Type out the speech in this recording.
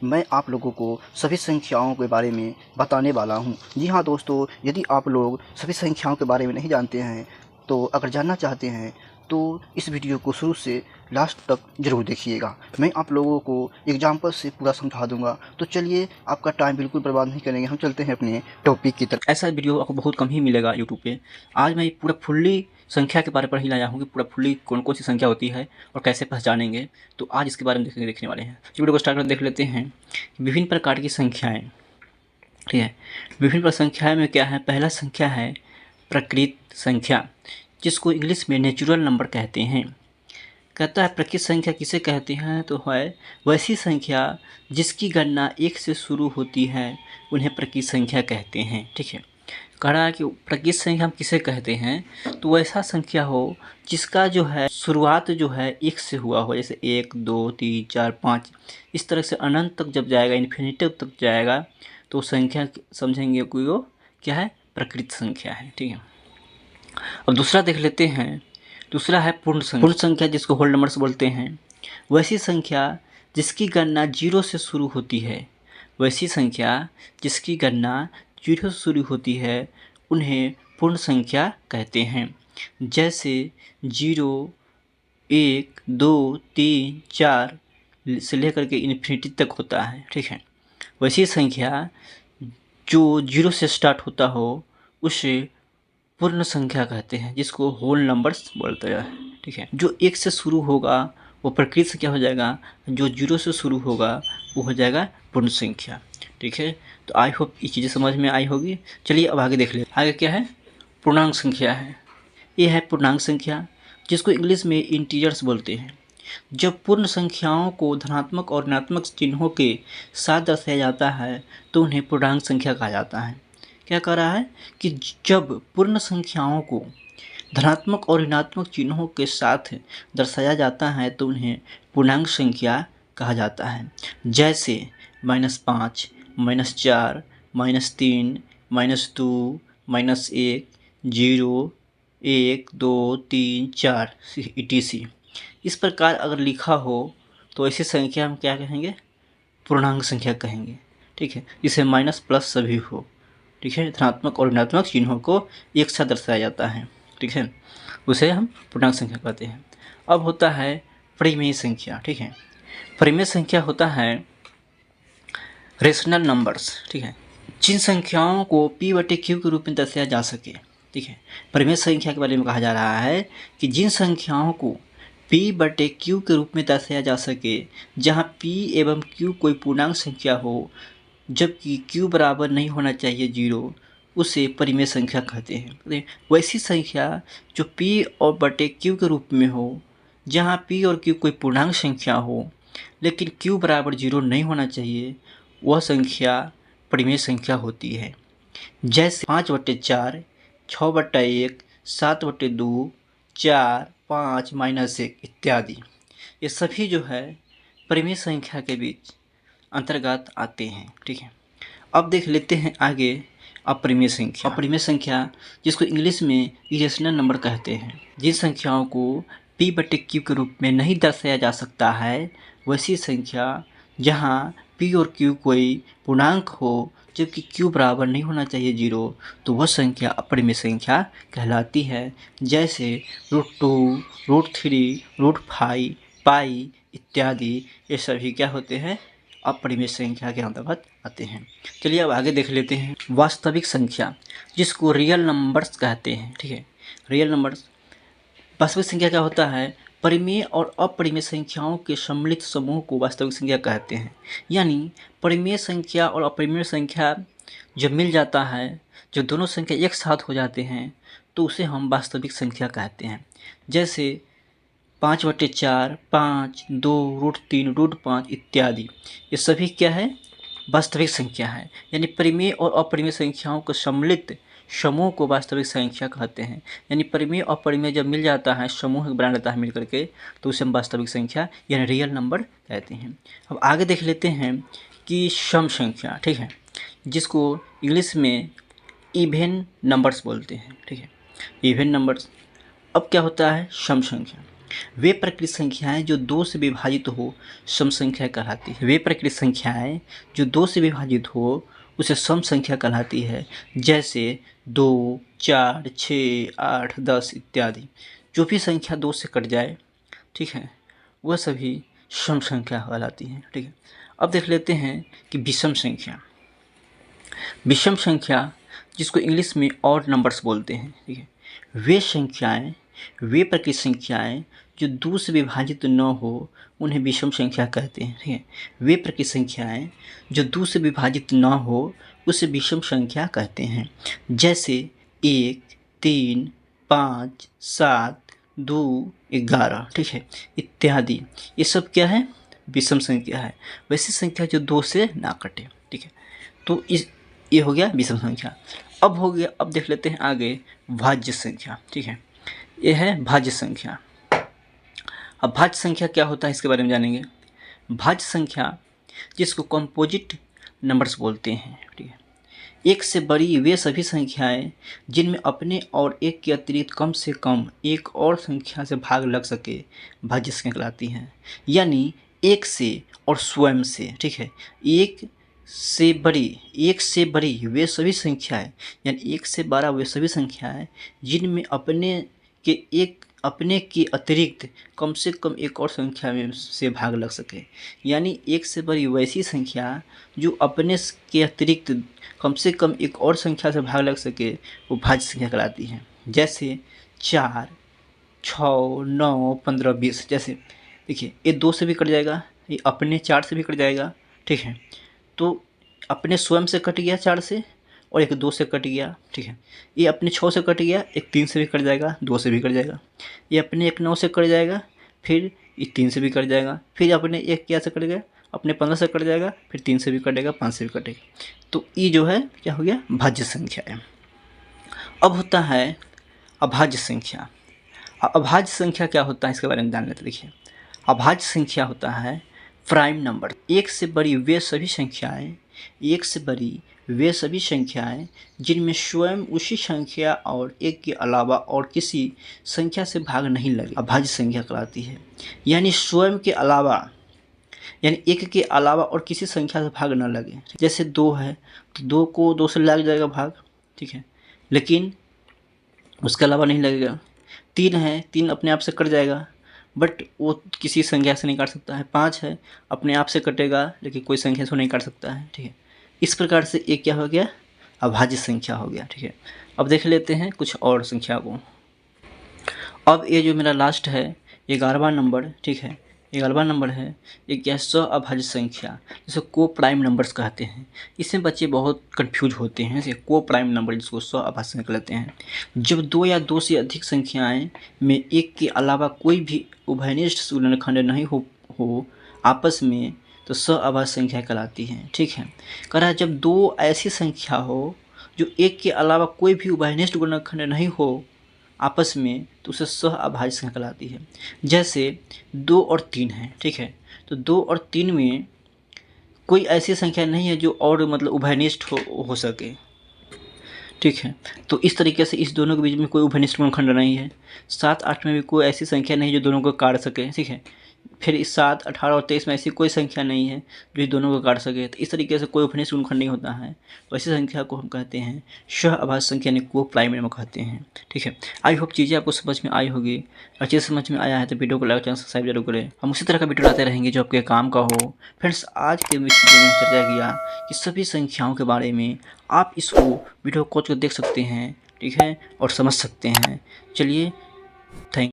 मैं आप लोगों को सभी संख्याओं के बारे में बताने वाला हूं। जी हाँ दोस्तों, यदि आप लोग सभी संख्याओं के बारे में नहीं जानते हैं तो अगर जानना चाहते हैं तो इस वीडियो को शुरू से लास्ट तक ज़रूर देखिएगा। मैं आप लोगों को एग्जाम्पल से पूरा समझा दूंगा। तो चलिए, आपका टाइम बिल्कुल बर्बाद नहीं करेंगे, हम चलते हैं अपने टॉपिक की तरफ। ऐसा वीडियो आपको बहुत कम ही मिलेगा यूट्यूब पे। आज मैं पूरा फुल्ली संख्या के बारे पर ही लाया हूँ कि पूरा फुल्ली कौन कौन सी संख्या होती है और कैसे पहचानेंगे। तो आज इसके बारे में देखने वाले हैं। वीडियो को स्टार्ट कर देख लेते हैं। विभिन्न प्रकार की संख्याएँ, ठीक है। विभिन्न प्रकार संख्याएँ में क्या है, पहला संख्या है प्रकृत संख्या, जिसको इंग्लिश में नेचुरल नंबर कहते हैं। कहता है प्रकृत संख्या किसे कहते हैं, तो है वैसी संख्या जिसकी गणना 1 से शुरू होती है, उन्हें प्रकृत संख्या कहते हैं। ठीक है, कह रहा है कि प्रकृत संख्या हम किसे कहते हैं, तो वैसा संख्या हो जिसका जो है शुरुआत जो है 1 से हुआ हो, जैसे 1 2 3 4 5 इस तरह से अनंत तक जब जाएगा, इन्फिनिटी तक जाएगा, तो संख्या समझेंगे कि वो क्या है, प्रकृत संख्या है। ठीक है, अब दूसरा देख लेते हैं। दूसरा है पूर्ण संख्या। पूर्ण संख्या जिसको होल नंबर्स बोलते हैं, वैसी संख्या जिसकी गणना 0 से शुरू होती है। वैसी संख्या जिसकी गणना 0 से शुरू होती है, उन्हें पूर्ण संख्या कहते हैं। जैसे 0 1 2 3 4 से लेकर के इन्फिनिटी तक होता है। ठीक है, वैसी संख्या जो 0 से स्टार्ट होता हो उसे पूर्ण संख्या कहते हैं, जिसको होल नंबर्स बोलते हैं। ठीक है, जो 1 से शुरू होगा वो प्रकृत संख्या हो जाएगा, जो 0 से शुरू होगा वो हो जाएगा पूर्ण संख्या। ठीक है, तो आई होप ये चीज़ें समझ में आई होगी। चलिए अब आगे देख ले। आगे क्या है, पूर्णांक संख्या है। ये है पूर्णांक संख्या, जिसको इंग्लिश में इंटीजर्स बोलते हैं। जब पूर्ण संख्याओं को धनात्मक और ऋणात्मक चिन्हों के साथ दर्शाया जाता है तो उन्हें पूर्णांक संख्या कहा जाता है। क्या कह रहा है कि जब पूर्ण संख्याओं को धनात्मक और ऋणात्मक चिन्हों के साथ दर्शाया जाता है तो उन्हें पूर्णांक संख्या कहा जाता है। जैसे -5 -4 -3 -2 -1 0 1 2 3 4 etc। इस प्रकार अगर लिखा हो तो ऐसी संख्या हम क्या कहेंगे, पूर्णांक संख्या कहेंगे। ठीक है, जिसे माइनस प्लस सभी हो। ठीक है, धनात्मक और ऋणात्मक चिन्हों को एक साथ दर्शाया जाता है। ठीक है, उसे हम पूर्णांक संख्या कहते हैं। अब होता है परिमेय संख्या। ठीक है, परिमेय संख्या होता है रेशनल नंबर्स। ठीक है, जिन संख्याओं को p/q के रूप में दर्शाया जा सके। ठीक है, परिमेय संख्या के बारे में कहा जा रहा है कि जिन संख्याओं को p/q के रूप में दर्शाया जा सके, जहाँ p एवं q कोई पूर्णांक संख्या हो, जबकि q बराबर नहीं होना चाहिए 0, उसे परिमेय संख्या कहते हैं। वैसी संख्या जो p और बटे q के रूप में हो, जहाँ p और q कोई पूर्णांक संख्या हो लेकिन q बराबर 0 नहीं होना चाहिए, वह संख्या परिमेय संख्या होती है। जैसे 5/4 6/1 7/2 4 5 -1 इत्यादि। ये सभी जो है परिमेय संख्या के बीच अंतर्गत आते हैं। ठीक है, अब देख लेते हैं आगे अपरिमेय संख्या। अपरिमेय संख्या जिसको इंग्लिश में इरेशनल नंबर कहते हैं, जिन संख्याओं को p/q के रूप में नहीं दर्शाया जा सकता है, वैसी संख्या जहाँ p और q कोई पूर्णांक हो जबकि q बराबर नहीं होना चाहिए 0, तो वह संख्या अपरिमेय संख्या कहलाती है। जैसे √2 √3 √5 पाई इत्यादि, ये सभी क्या होते हैं, अपरिमेय संख्या के अंतर्गत आते हैं। चलिए अब आगे देख लेते हैं वास्तविक संख्या, जिसको रियल नंबर्स कहते हैं। ठीक है, रियल नंबर्स। वास्तविक संख्या क्या होता है, परिमेय और अपरिमेय संख्याओं के सम्मिलित समूह को वास्तविक संख्या कहते हैं। यानी परिमेय संख्या और अपरिमेय संख्या जब मिल जाता है, जब दोनों संख्या एक साथ हो जाते हैं, तो उसे हम वास्तविक संख्या कहते हैं। जैसे 5/4 5 2 √3 √5 इत्यादि, ये सभी क्या है, वास्तविक संख्या है। यानी परिमेय और अपरिमेय संख्याओं के सम्मिलित समूह को वास्तविक संख्या कहते हैं। यानी परिमेय और अपरिमेय जब मिल जाता है, समूह बना लेता है मिल करके, तो उसे हम वास्तविक संख्या यानी रियल नंबर कहते हैं। अब आगे देख लेते हैं कि सम संख्या। ठीक है, जिसको इंग्लिश में इवन नंबर्स बोलते हैं। ठीक है, इवन नंबर्स। अब क्या होता है सम संख्या। वे प्रकृत संख्याएं जो 2 से विभाजित हो सम संख्या कहलाती है। वे प्रकृत संख्याएं जो 2 से विभाजित हो उसे सम संख्या कहलाती है। जैसे 2, 4, 6, 8, 10 इत्यादि। जो भी संख्या 2 से कट जाए, ठीक है, वह सभी सम संख्या कहलाती है। ठीक है, अब देख लेते हैं कि विषम संख्या। विषम संख्या जिसको इंग्लिश में ऑड नंबर्स बोलते हैं। ठीक है, वे संख्याएं, वे प्रकृत संख्याएं जो 2 से विभाजित न हो उन्हें विषम संख्या कहते हैं। ठीक है, वे प्रकृत संख्याएं जो 2 से विभाजित न हो उसे विषम संख्या कहते हैं। जैसे 1, 3, 5, 7, 2, 11, ठीक है, इत्यादि। ये सब क्या है? विषम संख्या है। वैसी संख्या जो 2 से ना कटे। ठीक है, तो ये हो गया विषम संख्या। अब देख लेते हैं आगे भाज्य संख्या। ठीक है, ये है भाज्य संख्या। अब भाज्य संख्या क्या होता है इसके बारे में जानेंगे। भाज्य संख्या जिसको कंपोजिट नंबर्स बोलते हैं। ठीक है, एक से बड़ी वे सभी संख्याएं जिनमें अपने और एक के अतिरिक्त कम से कम एक और संख्या से भाग लग सके भाज्य संख्या कहलाती हैं। यानी एक से और स्वयं से। ठीक है, एक से बड़ी वे सभी संख्याएं, यानी 1 से 12 वे सभी संख्याएं जिनमें अपने के अतिरिक्त कम से कम एक और संख्या में से भाग लग सके। यानी 1 से बड़ी वैसी संख्या जो अपने के अतिरिक्त कम से कम एक और संख्या से भाग लग सके वो भाज्य संख्या कहलाती है। जैसे 4, 6, 9, 15, 20। जैसे देखिए, ये 2 से भी कट जाएगा, ये अपने 4 से भी कट जाएगा। ठीक है, तो अपने स्वयं से कट गया 4 से और एक 2 से कट गया। ठीक है, ये अपने 6 से कट गया, एक 3 से भी कट जाएगा, 2 से भी कट जाएगा। ये अपने एक 9 से कट जाएगा, फिर ये 3 से भी कट जाएगा। फिर अपने एक क्या से कट गया, अपने 15 से कट जाएगा, फिर 3 से भी कटेगा, 5 से भी कटेगा। तो ये जो है क्या हो गया? भाज्य संख्या है। अब होता है अभाज्य संख्या। अभाज्य संख्या क्या होता है इसके बारे में जान लेते। देखिए, अभाज्य संख्या होता है प्राइम नंबर। एक से बड़ी वे सभी संख्याएं जिनमें स्वयं उसी संख्या और एक के अलावा और किसी संख्या से भाग नहीं लगे अभाज्य संख्या कहलाती है। यानी स्वयं के अलावा, यानी एक के अलावा और किसी संख्या से भाग न लगे। जैसे 2 है तो 2 को 2 से लग जाएगा भाग। ठीक है, लेकिन उसके अलावा नहीं लगेगा। 3 है, 3 अपने आप से कट जाएगा, बट वो किसी संख्या से नहीं काट सकता है। 5 है, अपने आप से कटेगा लेकिन कोई संख्या से नहीं काट सकता है। ठीक है, इस प्रकार से एक क्या हो गया? अभाज्य संख्या हो गया। ठीक है, अब देख लेते हैं कुछ और संख्या को। अब ये जो मेरा लास्ट है 11वां नंबर। ठीक है, 11वां नंबर है ये क्या? अभाज्य संख्या, जिसे को प्राइम नंबर्स कहते हैं। इसमें बच्चे बहुत कंफ्यूज होते हैं। जैसे को प्राइम नंबर जिसको अभाज्य संख्या कहते हैं, जब 2 या 2 से अधिक संख्याएं में एक के अलावा कोई भी उभयनिष्ठ गुणनखंड नहीं हो आपस में, तो अभाज्य संख्या कहलाती है। ठीक है, कह रहा है जब 2 ऐसी संख्या हो जो एक के अलावा कोई भी उभयनिष्ठ गुणनखंड नहीं हो आपस में, तो उसे अभाज्य संख्या कहलाती है। जैसे 2 और 3 है। ठीक है, तो 2 और 3 में कोई ऐसी संख्या नहीं है जो और मतलब उभयनिष्ठ हो सके। ठीक है, तो इस तरीके से इस दोनों के बीच में कोई उभयनिष्ठ गुणनखंड नहीं है। 7, 8 में भी कोई ऐसी संख्या नहीं जो दोनों को काट सके। ठीक है, फिर इस 7, 18 और 23 में ऐसी कोई संख्या नहीं है जो इस दोनों को काट सके। तो इस तरीके से कोई उभयनिष्ठ गुणनखंड नहीं होता है। वैसी संख्या को हम कहते हैं अभाज्य संख्या, यानी को प्राइम नंबर कहते हैं। ठीक है, आई होप चीज़ें आपको समझ में आई होगी। अगर चीज़ समझ में आया है तो वीडियो को लाइक, चैनल सब्सक्राइब जरूर करें। हम उसी तरह का वीडियो लाते रहेंगे जो आपके काम का हो। फ्रेंड्स, आज के वीडियो में चर्चा किया कि सभी संख्याओं के बारे में। आप इसको वीडियो को देख सकते हैं। ठीक है, और समझ सकते हैं। चलिए, थैंक